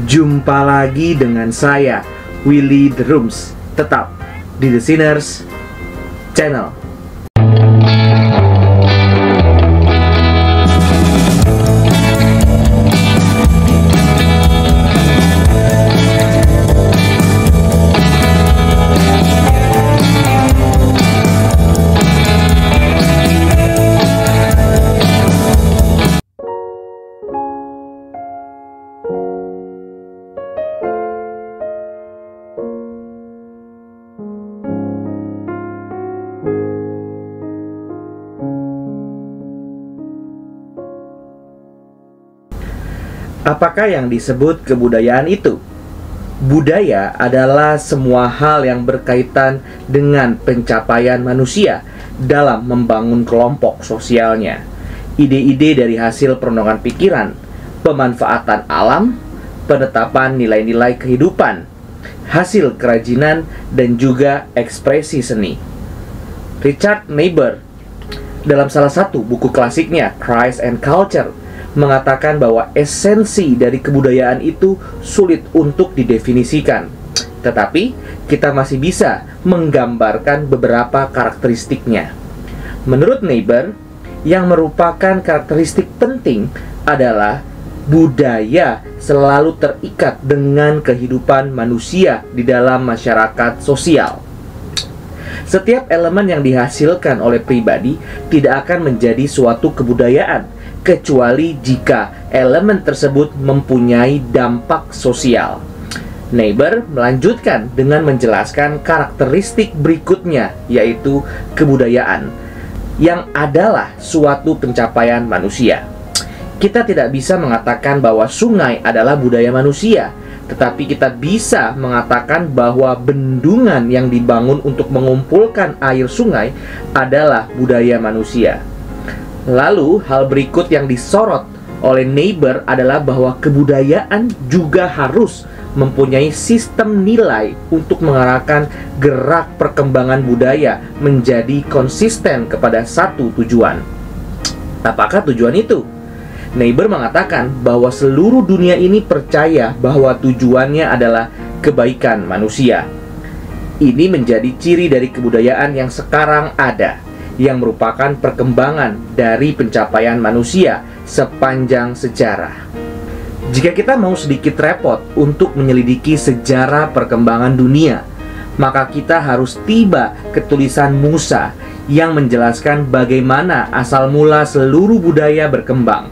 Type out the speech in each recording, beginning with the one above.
Jumpa lagi dengan saya, Willy The Rooms, tetap di The Sinners Channel. Apakah yang disebut kebudayaan itu? Budaya adalah semua hal yang berkaitan dengan pencapaian manusia dalam membangun kelompok sosialnya. Ide-ide dari hasil perenungan pikiran, pemanfaatan alam, penetapan nilai-nilai kehidupan, hasil kerajinan, dan juga ekspresi seni. Richard Niebuhr dalam salah satu buku klasiknya, Christ and Culture, mengatakan bahwa esensi dari kebudayaan itu sulit untuk didefinisikan, tetapi kita masih bisa menggambarkan beberapa karakteristiknya. Menurut Niebuhr, yang merupakan karakteristik penting adalah budaya selalu terikat dengan kehidupan manusia di dalam masyarakat sosial. Setiap elemen yang dihasilkan oleh pribadi tidak akan menjadi suatu kebudayaan kecuali jika elemen tersebut mempunyai dampak sosial. Niebuhr melanjutkan dengan menjelaskan karakteristik berikutnya, yaitu kebudayaan, yang adalah suatu pencapaian manusia. Kita tidak bisa mengatakan bahwa sungai adalah budaya manusia, tetapi kita bisa mengatakan bahwa bendungan yang dibangun untuk mengumpulkan air sungai adalah budaya manusia. Lalu, hal berikut yang disorot oleh Niebuhr adalah bahwa kebudayaan juga harus mempunyai sistem nilai untuk mengarahkan gerak perkembangan budaya menjadi konsisten kepada satu tujuan. Apakah tujuan itu? Niebuhr mengatakan bahwa seluruh dunia ini percaya bahwa tujuannya adalah kebaikan manusia. Ini menjadi ciri dari kebudayaan yang sekarang ada, yang merupakan perkembangan dari pencapaian manusia sepanjang sejarah. Jika kita mau sedikit repot untuk menyelidiki sejarah perkembangan dunia, maka kita harus tiba ke tulisan Musa yang menjelaskan bagaimana asal mula seluruh budaya berkembang.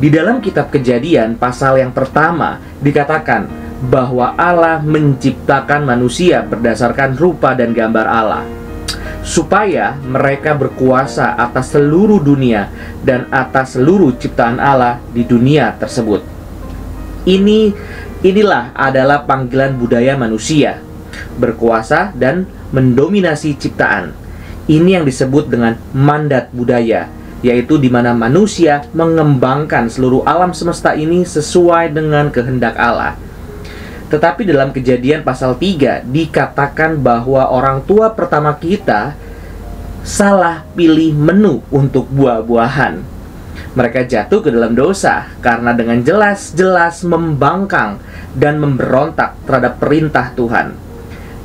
Di dalam kitab Kejadian pasal yang pertama dikatakan bahwa Allah menciptakan manusia berdasarkan rupa dan gambar Allah, supaya mereka berkuasa atas seluruh dunia dan atas seluruh ciptaan Allah di dunia tersebut. Inilah adalah panggilan budaya manusia, berkuasa dan mendominasi ciptaan. Ini yang disebut dengan mandat budaya, yaitu di mana manusia mengembangkan seluruh alam semesta ini sesuai dengan kehendak Allah. Tetapi dalam Kejadian pasal 3 dikatakan bahwa orang tua pertama kita salah pilih menu untuk buah-buahan. Mereka jatuh ke dalam dosa karena dengan jelas-jelas membangkang dan memberontak terhadap perintah Tuhan.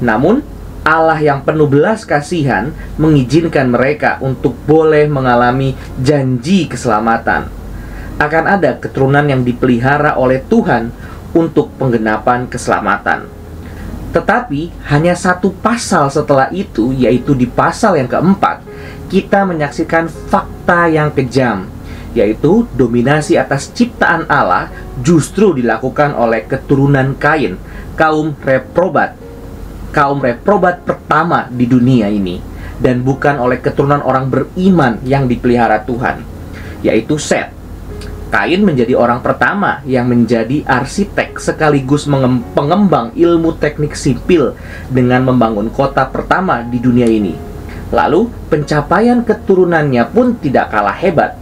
Namun Allah yang penuh belas kasihan mengizinkan mereka untuk boleh mengalami janji keselamatan. Akan ada keturunan yang dipelihara oleh Tuhan untuk penggenapan keselamatan. Tetapi hanya satu pasal setelah itu, yaitu di pasal yang keempat, kita menyaksikan fakta yang kejam, yaitu dominasi atas ciptaan Allah justru dilakukan oleh keturunan Kain, kaum reprobat pertama di dunia ini, dan bukan oleh keturunan orang beriman yang dipelihara Tuhan, yaitu Set. Kain menjadi orang pertama yang menjadi arsitek sekaligus pengembang ilmu teknik sipil dengan membangun kota pertama di dunia ini. Lalu pencapaian keturunannya pun tidak kalah hebat.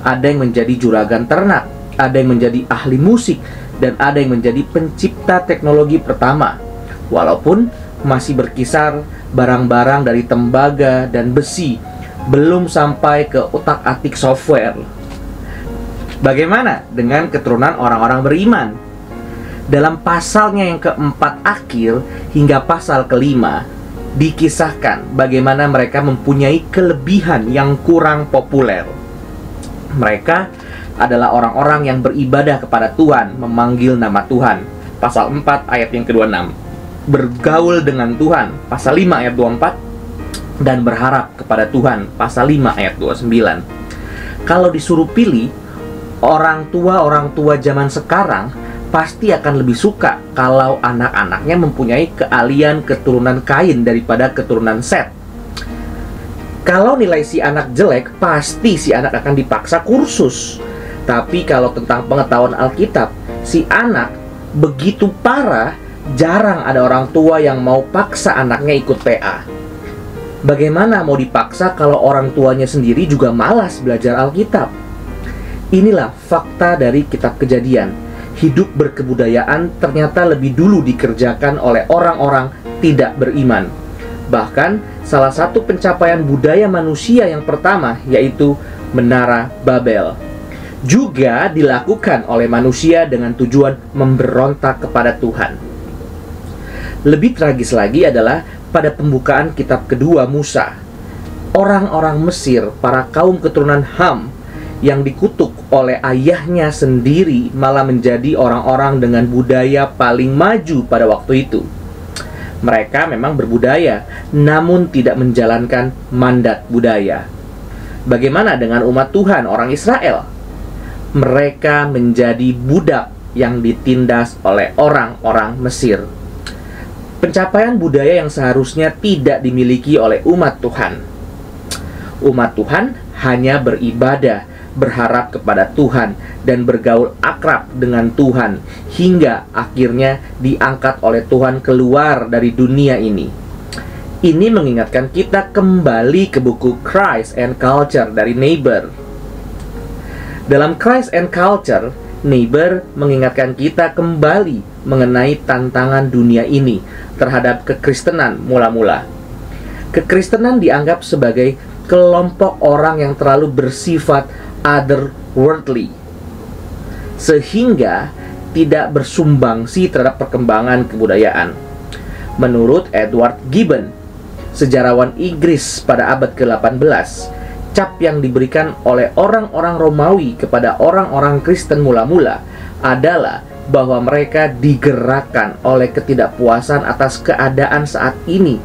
Ada yang menjadi juragan ternak, ada yang menjadi ahli musik, dan ada yang menjadi pencipta teknologi pertama. Walaupun masih berkisar barang-barang dari tembaga dan besi, belum sampai ke otak-atik software. Bagaimana dengan keturunan orang-orang beriman? Dalam pasalnya yang keempat akhir hingga pasal kelima, dikisahkan bagaimana mereka mempunyai kelebihan yang kurang populer. Mereka adalah orang-orang yang beribadah kepada Tuhan, memanggil nama Tuhan. Pasal 4 ayat yang ke-26. Bergaul dengan Tuhan, pasal 5 ayat 24. Dan berharap kepada Tuhan, pasal 5 ayat 29. Kalau disuruh pilih, orang tua zaman sekarang pasti akan lebih suka kalau anak-anaknya mempunyai keahlian keturunan Kain daripada keturunan Set. Kalau nilai si anak jelek, pasti si anak akan dipaksa kursus. Tapi kalau tentang pengetahuan Alkitab, si anak begitu parah, jarang ada orang tua yang mau paksa anaknya ikut PA. Bagaimana mau dipaksa kalau orang tuanya sendiri juga malas belajar Alkitab? Inilah fakta dari kitab Kejadian. Hidup berkebudayaan ternyata lebih dulu dikerjakan oleh orang-orang tidak beriman. Bahkan salah satu pencapaian budaya manusia yang pertama yaitu Menara Babel juga dilakukan oleh manusia dengan tujuan memberontak kepada Tuhan. Lebih tragis lagi adalah pada pembukaan kitab kedua Musa. Orang-orang Mesir, para kaum keturunan Ham yang dikutuk oleh ayahnya sendiri malah menjadi orang-orang dengan budaya paling maju pada waktu itu. Mereka memang berbudaya, namun tidak menjalankan mandat budaya. Bagaimana dengan umat Tuhan, orang Israel? Mereka menjadi budak yang ditindas oleh orang-orang Mesir. Pencapaian budaya yang seharusnya tidak dimiliki oleh umat Tuhan. Umat Tuhan hanya beribadah, berharap kepada Tuhan, dan bergaul akrab dengan Tuhan, hingga akhirnya diangkat oleh Tuhan keluar dari dunia ini. Ini mengingatkan kita kembali ke buku Christ and Culture dari Niebuhr. Dalam Christ and Culture, Niebuhr mengingatkan kita kembali mengenai tantangan dunia ini terhadap kekristenan mula-mula. Kekristenan dianggap sebagai kelompok orang yang terlalu bersifat otherworldly, sehingga tidak bersumbangsi terhadap perkembangan kebudayaan. Menurut Edward Gibbon, sejarawan Inggris pada abad ke-18, cap yang diberikan oleh orang-orang Romawi kepada orang-orang Kristen mula-mula adalah bahwa mereka digerakkan oleh ketidakpuasan atas keadaan saat ini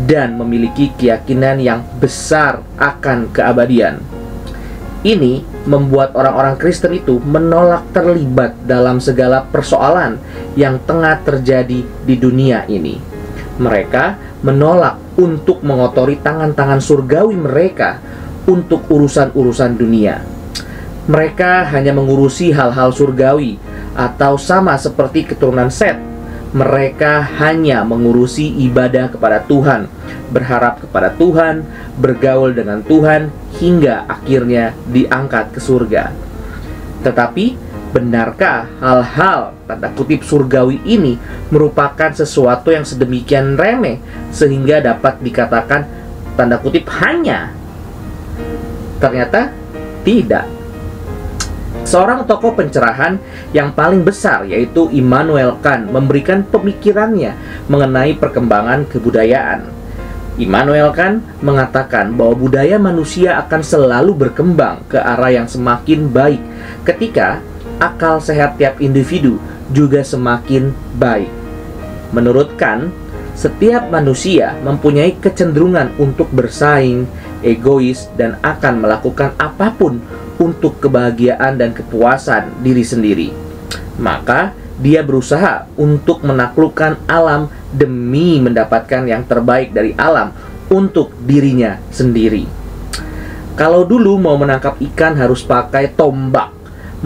dan memiliki keyakinan yang besar akan keabadian. Ini membuat orang-orang Kristen itu menolak terlibat dalam segala persoalan yang tengah terjadi di dunia ini. Mereka menolak untuk mengotori tangan-tangan surgawi mereka untuk urusan-urusan dunia. Mereka hanya mengurusi hal-hal surgawi, atau sama seperti keturunan Set, mereka hanya mengurusi ibadah kepada Tuhan, berharap kepada Tuhan, bergaul dengan Tuhan, hingga akhirnya diangkat ke surga. Tetapi, benarkah hal-hal tanda kutip surgawi ini merupakan sesuatu yang sedemikian remeh sehingga dapat dikatakan tanda kutip hanya? Ternyata tidak. Seorang tokoh pencerahan yang paling besar yaitu Immanuel Kant memberikan pemikirannya mengenai perkembangan kebudayaan. Immanuel Kant mengatakan bahwa budaya manusia akan selalu berkembang ke arah yang semakin baik ketika akal sehat tiap individu juga semakin baik. Menurut Kant, setiap manusia mempunyai kecenderungan untuk bersaing, egois, dan akan melakukan apapun untuk kebahagiaan dan kepuasan diri sendiri. Maka dia berusaha untuk menaklukkan alam demi mendapatkan yang terbaik dari alam untuk dirinya sendiri. Kalau dulu mau menangkap ikan harus pakai tombak,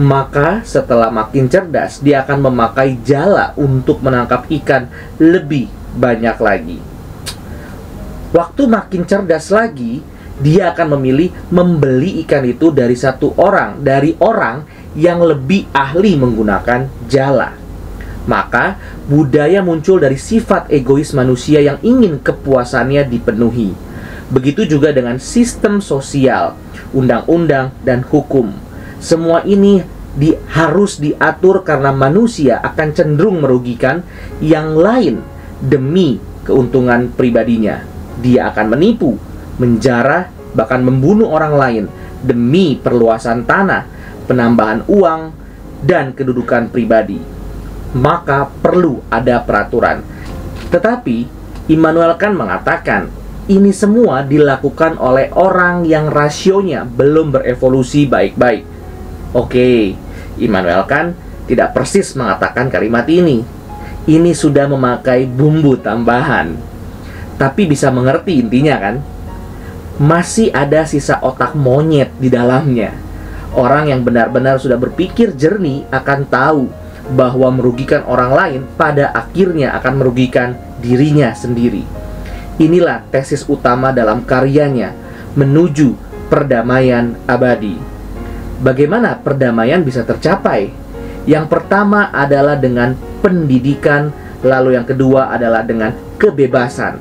maka setelah makin cerdas dia akan memakai jala untuk menangkap ikan lebih banyak lagi. Waktu makin cerdas lagi, dia akan memilih membeli ikan itu dari orang yang lebih ahli menggunakan jala. Maka budaya muncul dari sifat egois manusia yang ingin kepuasannya dipenuhi. Begitu juga dengan sistem sosial, undang-undang, dan hukum. Semua ini harus diatur karena manusia akan cenderung merugikan yang lain demi keuntungan pribadinya. Dia akan menipu, menjarah, bahkan membunuh orang lain demi perluasan tanah, penambahan uang, dan kedudukan pribadi. Maka perlu ada peraturan. Tetapi Immanuel Kant mengatakan ini semua dilakukan oleh orang yang rasionya belum berevolusi baik-baik. Oke, Immanuel Kant tidak persis mengatakan kalimat ini. Ini sudah memakai bumbu tambahan. Tapi bisa mengerti intinya kan? Masih ada sisa otak monyet di dalamnya. Orang yang benar-benar sudah berpikir jernih akan tahu bahwa merugikan orang lain pada akhirnya akan merugikan dirinya sendiri. Inilah tesis utama dalam karyanya Menuju Perdamaian Abadi. Bagaimana perdamaian bisa tercapai? Yang pertama adalah dengan pendidikan, lalu yang kedua adalah dengan kebebasan.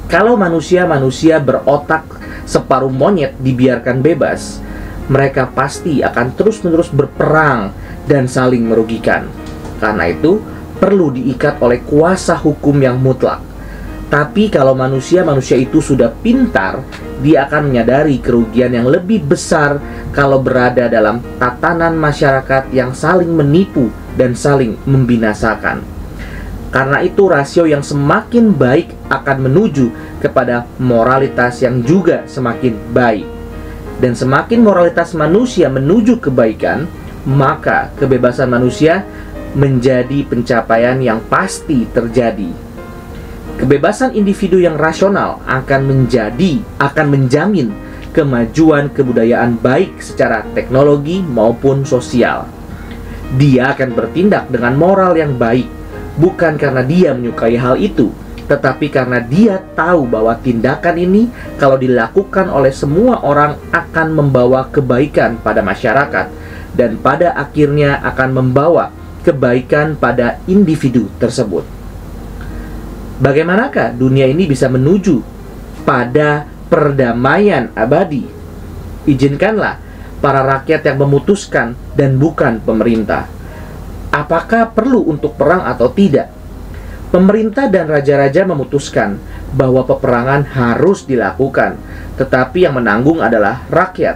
Kalau manusia-manusia berotak separuh monyet dibiarkan bebas, mereka pasti akan terus-menerus berperang dan saling merugikan. Karena itu, perlu diikat oleh kuasa hukum yang mutlak. Tapi kalau manusia-manusia itu sudah pintar, dia akan menyadari kerugian yang lebih besar kalau berada dalam tatanan masyarakat yang saling menipu dan saling membinasakan. Karena itu rasio yang semakin baik akan menuju kepada moralitas yang juga semakin baik. Dan semakin moralitas manusia menuju kebaikan, maka kebebasan manusia menjadi pencapaian yang pasti terjadi. Kebebasan individu yang rasional akan menjamin kemajuan kebudayaan baik secara teknologi maupun sosial. Dia akan bertindak dengan moral yang baik, bukan karena dia menyukai hal itu, tetapi karena dia tahu bahwa tindakan ini kalau dilakukan oleh semua orang akan membawa kebaikan pada masyarakat dan pada akhirnya akan membawa kebaikan pada individu tersebut. Bagaimanakah dunia ini bisa menuju pada perdamaian abadi? Izinkanlah para rakyat yang memutuskan dan bukan pemerintah. Apakah perlu untuk perang atau tidak? Pemerintah dan raja-raja memutuskan bahwa peperangan harus dilakukan, tetapi yang menanggung adalah rakyat.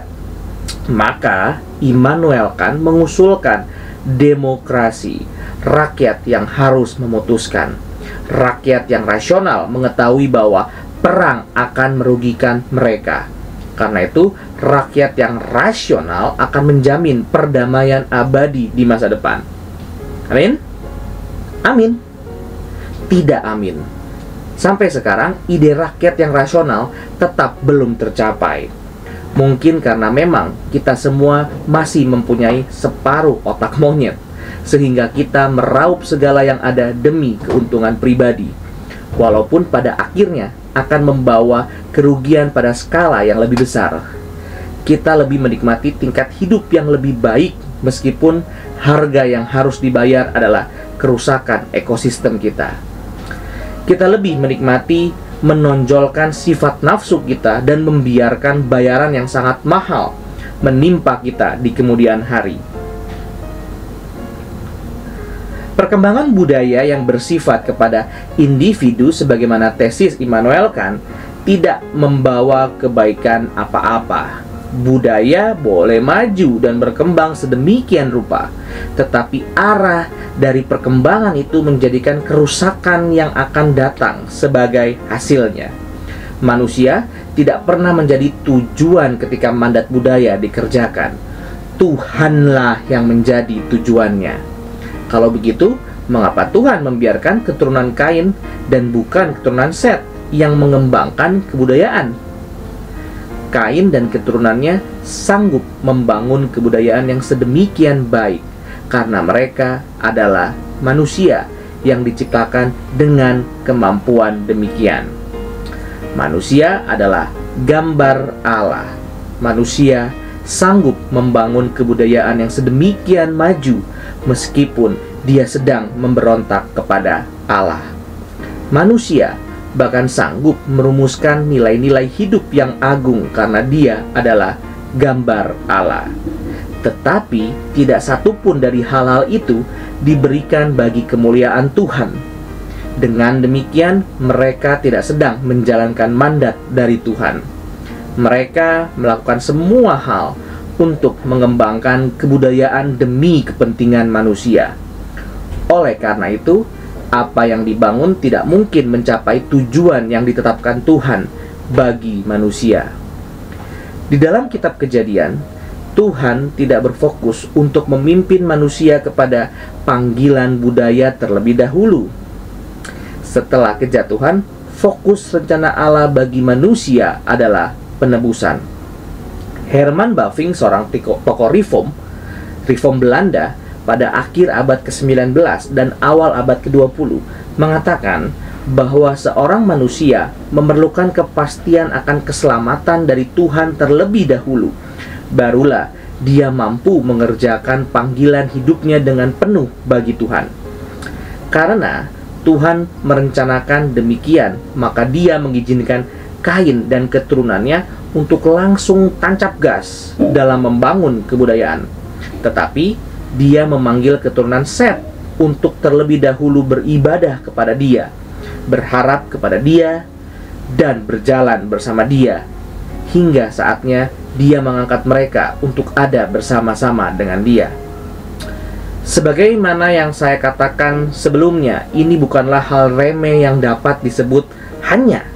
Maka Immanuel Kant mengusulkan demokrasi, rakyat yang harus memutuskan. Rakyat yang rasional mengetahui bahwa perang akan merugikan mereka. Karena itu, rakyat yang rasional akan menjamin perdamaian abadi di masa depan. Amin? Amin? Tidak amin. Sampai sekarang, ide rakyat yang rasional tetap belum tercapai. Mungkin karena memang kita semua masih mempunyai separuh otak monyet, sehingga kita meraup segala yang ada demi keuntungan pribadi, walaupun pada akhirnya akan membawa kerugian pada skala yang lebih besar. Kita lebih menikmati tingkat hidup yang lebih baik, meskipun harga yang harus dibayar adalah kerusakan ekosistem kita. Kita lebih menikmati menonjolkan sifat nafsu kita dan membiarkan bayaran yang sangat mahal menimpa kita di kemudian hari. Perkembangan budaya yang bersifat kepada individu sebagaimana tesis Immanuel Kant tidak membawa kebaikan apa-apa. Budaya boleh maju dan berkembang sedemikian rupa, tetapi arah dari perkembangan itu menjadikan kerusakan yang akan datang sebagai hasilnya. Manusia tidak pernah menjadi tujuan ketika mandat budaya dikerjakan. Tuhanlah yang menjadi tujuannya. Kalau begitu, mengapa Tuhan membiarkan keturunan Kain dan bukan keturunan Set yang mengembangkan kebudayaan? Kain dan keturunannya sanggup membangun kebudayaan yang sedemikian baik karena mereka adalah manusia yang diciptakan dengan kemampuan demikian. Manusia adalah gambar Allah. Manusia sanggup membangun kebudayaan yang sedemikian maju meskipun dia sedang memberontak kepada Allah. Manusia bahkan sanggup merumuskan nilai-nilai hidup yang agung karena dia adalah gambar Allah. Tetapi tidak satupun dari hal-hal itu diberikan bagi kemuliaan Tuhan. Dengan demikian, mereka tidak sedang menjalankan mandat dari Tuhan. Mereka melakukan semua hal untuk mengembangkan kebudayaan demi kepentingan manusia. Oleh karena itu, apa yang dibangun tidak mungkin mencapai tujuan yang ditetapkan Tuhan bagi manusia. Di dalam kitab Kejadian, Tuhan tidak berfokus untuk memimpin manusia kepada panggilan budaya terlebih dahulu. Setelah kejatuhan, fokus rencana Allah bagi manusia adalah penebusan. Herman Bavinck, seorang tokoh Reform Belanda pada akhir abad ke-19 dan awal abad ke-20, mengatakan bahwa seorang manusia memerlukan kepastian akan keselamatan dari Tuhan terlebih dahulu. Barulah dia mampu mengerjakan panggilan hidupnya dengan penuh bagi Tuhan. Karena Tuhan merencanakan demikian, maka dia mengizinkan Kain dan keturunannya untuk langsung tancap gas dalam membangun kebudayaan. Tetapi dia memanggil keturunan Set untuk terlebih dahulu beribadah kepada dia, berharap kepada dia, dan berjalan bersama dia, hingga saatnya dia mengangkat mereka untuk ada bersama-sama dengan dia. Sebagaimana yang saya katakan sebelumnya, ini bukanlah hal remeh yang dapat disebut hanya,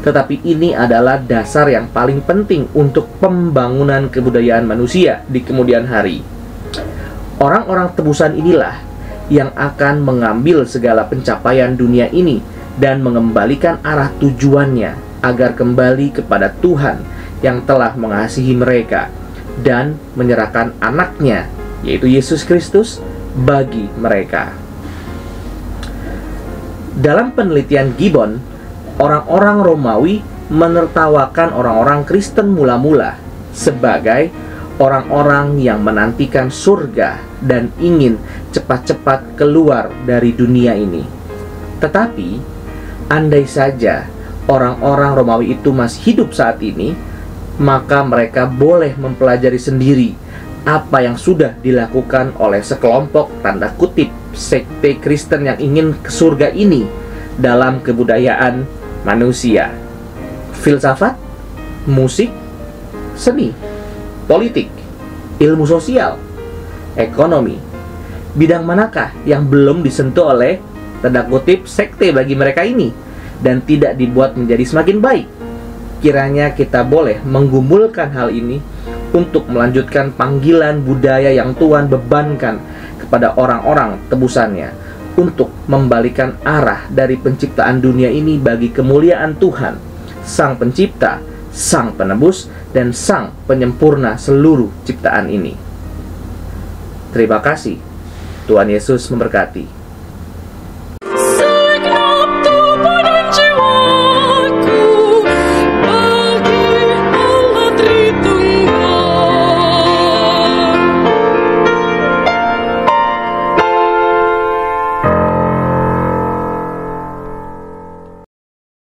tetapi ini adalah dasar yang paling penting untuk pembangunan kebudayaan manusia di kemudian hari. Orang-orang tebusan inilah yang akan mengambil segala pencapaian dunia ini dan mengembalikan arah tujuannya agar kembali kepada Tuhan yang telah mengasihi mereka dan menyerahkan anaknya, yaitu Yesus Kristus, bagi mereka. Dalam penelitian Gibbon, orang-orang Romawi menertawakan orang-orang Kristen mula-mula sebagai orang-orang yang menantikan surga dan ingin cepat-cepat keluar dari dunia ini. Tetapi, andai saja orang-orang Romawi itu masih hidup saat ini, maka mereka boleh mempelajari sendiri apa yang sudah dilakukan oleh sekelompok tanda kutip sekte Kristen yang ingin ke surga ini dalam kebudayaan manusia. Filsafat, musik, seni, politik, ilmu sosial, ekonomi. Bidang manakah yang belum disentuh oleh tanda kutip sekte bagi mereka ini dan tidak dibuat menjadi semakin baik? Kiranya kita boleh menggumulkan hal ini untuk melanjutkan panggilan budaya yang Tuhan bebankan kepada orang-orang tebusannya, untuk membalikan arah dari penciptaan dunia ini bagi kemuliaan Tuhan, Sang Pencipta, Sang Penebus, dan Sang Penyempurna seluruh ciptaan ini. Terima kasih. Tuhan Yesus memberkati.